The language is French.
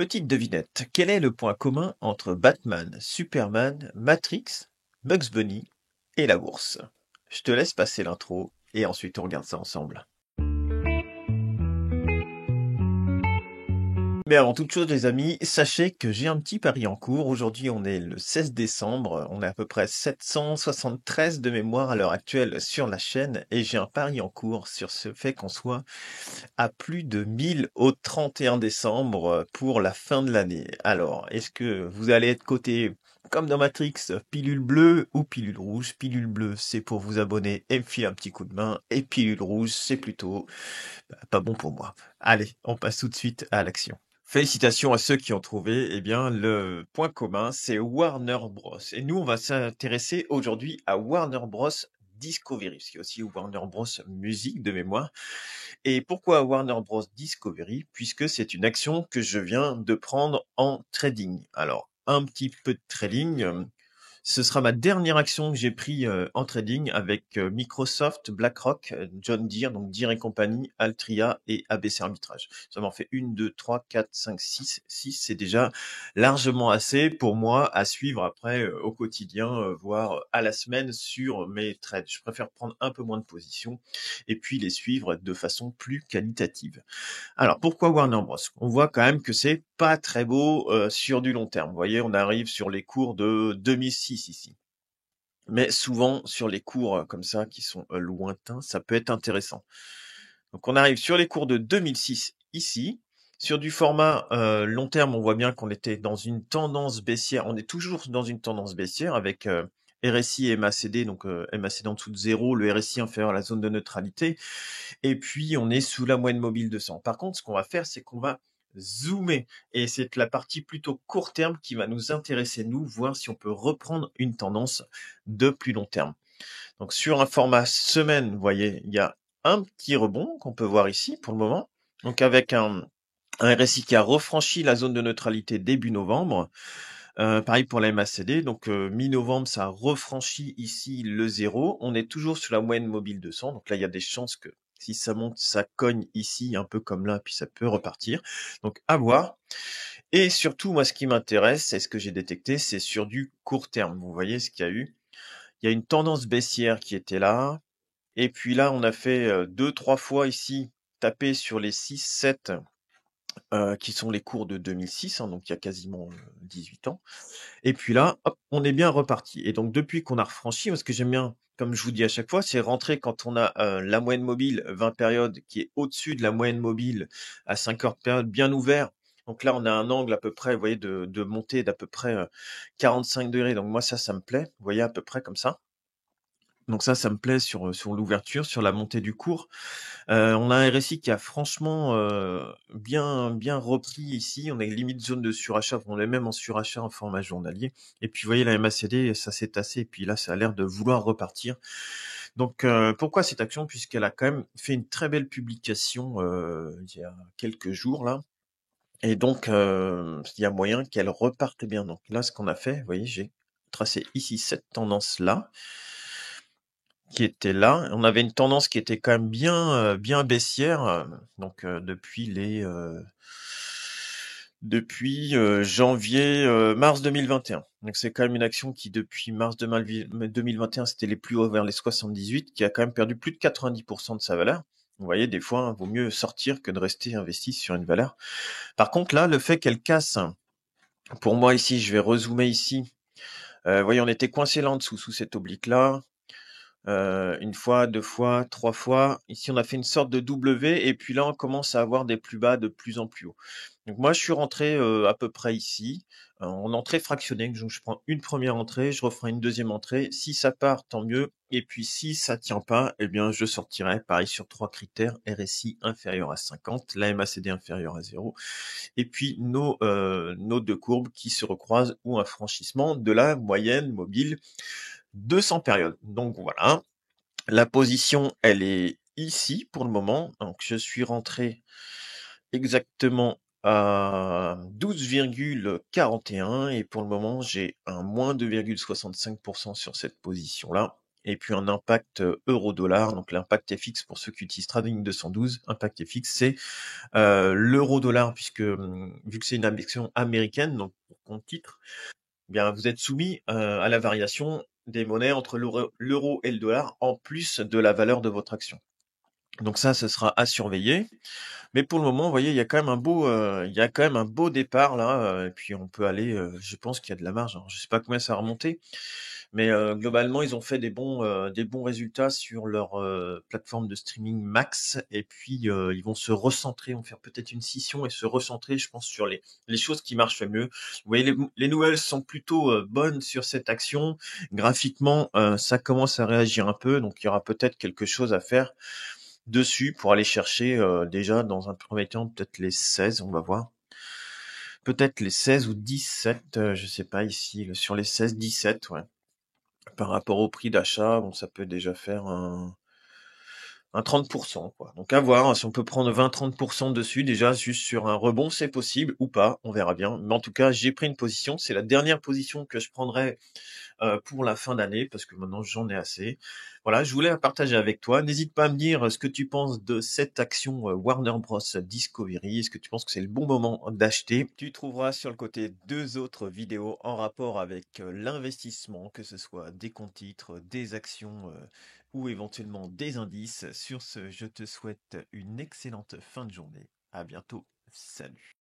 Petite devinette, quel est le point commun entre Batman, Superman, Matrix, Bugs Bunny et la bourse? Je te laisse passer l'intro et ensuite on regarde ça ensemble. Mais avant toute chose, les amis, sachez que j'ai un petit pari en cours. Aujourd'hui, on est le 16 décembre. On est à peu près 773 de mémoire à l'heure actuelle sur la chaîne. Et j'ai un pari en cours sur ce fait qu'on soit à plus de 1000 au 31 décembre pour la fin de l'année. Alors, est-ce que vous allez être coté comme dans Matrix, pilule bleue ou pilule rouge? Pilule bleue, c'est pour vous abonner et me filer un petit coup de main. Et pilule rouge, c'est plutôt pas bon pour moi. Allez, on passe tout de suite à l'action. Félicitations à ceux qui ont trouvé, eh bien, le point commun, c'est Warner Bros. Et nous, on va s'intéresser aujourd'hui à Warner Bros. Discovery, ce qui est aussi Warner Bros. Musique de mémoire. Et pourquoi Warner Bros. Discovery? Puisque c'est une action que je viens de prendre en trading. Alors, un petit peu de trading. Ce sera ma dernière action que j'ai pris en trading avec Microsoft, BlackRock, John Deere, donc Deere et compagnie, Altria et ABC Arbitrage. Ça m'en fait 1, 2, 3, 4, 5, 6. 6, c'est déjà largement assez pour moi à suivre après au quotidien, voire à la semaine sur mes trades. Je préfère prendre un peu moins de positions et puis les suivre de façon plus qualitative. Alors, pourquoi Warner Bros? On voit quand même que c'est pas très beau sur du long terme. Vous voyez, on arrive sur les cours de 2006 ici. Mais souvent, sur les cours comme ça, qui sont lointains, ça peut être intéressant. Donc, on arrive sur les cours de 2006 ici. Sur du format long terme, on voit bien qu'on était dans une tendance baissière. On est toujours dans une tendance baissière avec RSI et MACD, donc MACD en dessous de 0, le RSI inférieur à la zone de neutralité. Et puis, on est sous la moyenne mobile 200. Par contre, ce qu'on va faire, c'est qu'on va zoomer. Et c'est la partie plutôt court terme qui va nous intéresser, nous, voir si on peut reprendre une tendance de plus long terme. Donc, sur un format semaine, vous voyez, il y a un petit rebond qu'on peut voir ici pour le moment. Donc, avec un RSI qui a refranchi la zone de neutralité début novembre. Pareil pour la MACD, donc mi-novembre, ça a refranchi ici le 0. On est toujours sur la moyenne mobile 200, donc là, il y a des chances que si ça monte, ça cogne ici, un peu comme là, puis ça peut repartir. Donc, à voir. Et surtout, moi, ce qui m'intéresse, c'est ce que j'ai détecté, c'est sur du court terme. Vous voyez ce qu'il y a eu? Il y a une tendance baissière qui était là. Et puis là, on a fait 2-3 fois ici, taper sur les 6-7 qui sont les cours de 2006, hein, donc il y a quasiment 18 ans. Et puis là, hop, on est bien reparti. Et donc depuis qu'on a refranchi, moi, ce que j'aime bien, comme je vous dis à chaque fois, c'est rentrer quand on a la moyenne mobile 20 périodes qui est au-dessus de la moyenne mobile à 5 heures de période bien ouvert. Donc là, on a un angle à peu près, vous voyez, de montée d'à peu près 45 degrés. Donc moi, ça me plaît. Vous voyez, à peu près comme ça. Donc ça me plaît sur l'ouverture, sur la montée du cours. On a un RSI qui a franchement bien repris ici. On est limite zone de surachat. On est même en surachat en format journalier. Et puis vous voyez la MACD, ça s'est tassé. Et puis là, ça a l'air de vouloir repartir. Donc pourquoi cette action? Puisqu'elle a quand même fait une très belle publication il y a quelques jours là. Et donc il y a moyen qu'elle reparte bien. Donc là, ce qu'on a fait, vous voyez, j'ai tracé ici cette tendance-là qui était là. On avait une tendance qui était quand même bien baissière, donc depuis janvier, mars 2021. Donc c'est quand même une action qui depuis mars 2021, c'était les plus hauts vers les 78, qui a quand même perdu plus de 90% de sa valeur. Vous voyez, des fois, vaut mieux sortir que de rester investi sur une valeur. Par contre, là, le fait qu'elle casse, pour moi ici, je vais rezoomer ici. Vous voyez, on était coincé là en dessous, sous cette oblique-là. Une fois, deux fois, trois fois. Ici, on a fait une sorte de W et puis là, on commence à avoir des plus bas de plus en plus haut. Donc moi, je suis rentré à peu près ici, en entrée fractionnée. Donc je prends une première entrée, je referai une deuxième entrée. Si ça part, tant mieux. Et puis si ça tient pas, eh bien je sortirai. Pareil sur trois critères: RSI inférieur à 50, la MACD inférieure à 0, et puis nos deux courbes qui se recroisent ou un franchissement de la moyenne mobile 200 périodes. Donc voilà, la position, elle est ici pour le moment. Donc je suis rentré exactement à 12,41 et pour le moment, j'ai un moins 2,65% sur cette position-là. et puis un impact euro-dollar. Donc l'impact FX pour ceux qui utilisent Trading 212, impact FX, c'est l'euro-dollar, puisque vu que c'est une action américaine, donc pour compte titre, eh bien vous êtes soumis à la variation des monnaies entre l'euro et le dollar, en plus de la valeur de votre action. Donc ça, ce sera à surveiller. Mais pour le moment, vous voyez, il y a quand même il y a quand même un beau départ là, et puis on peut aller, je pense qu'il y a de la marge. Alors, je sais pas combien ça va remonter, mais globalement, ils ont fait des bons résultats sur leur plateforme de streaming Max, et puis ils vont se recentrer, vont faire peut-être une scission et se recentrer, je pense, sur les choses qui marchent le mieux. Vous voyez, les nouvelles sont plutôt bonnes sur cette action. Graphiquement, ça commence à réagir un peu, donc il y aura peut-être quelque chose à faire dessus pour aller chercher déjà dans un premier temps peut-être les 16, on va voir. Peut-être les 16 ou 17, je sais pas ici, sur les 16, 17, ouais. Par rapport au prix d'achat, bon, ça peut déjà faire un 30%, quoi. Donc à voir, hein, si on peut prendre 20-30% dessus, déjà juste sur un rebond, c'est possible ou pas, on verra bien. Mais en tout cas, j'ai pris une position, c'est la dernière position que je prendrai pour la fin d'année, parce que maintenant j'en ai assez. Voilà, je voulais la partager avec toi. N'hésite pas à me dire ce que tu penses de cette action Warner Bros. Discovery. Est-ce que tu penses que c'est le bon moment d'acheter? Tu trouveras sur le côté deux autres vidéos en rapport avec l'investissement, que ce soit des comptes titres, des actions ou éventuellement des indices. Sur ce, je te souhaite une excellente fin de journée. À bientôt. Salut.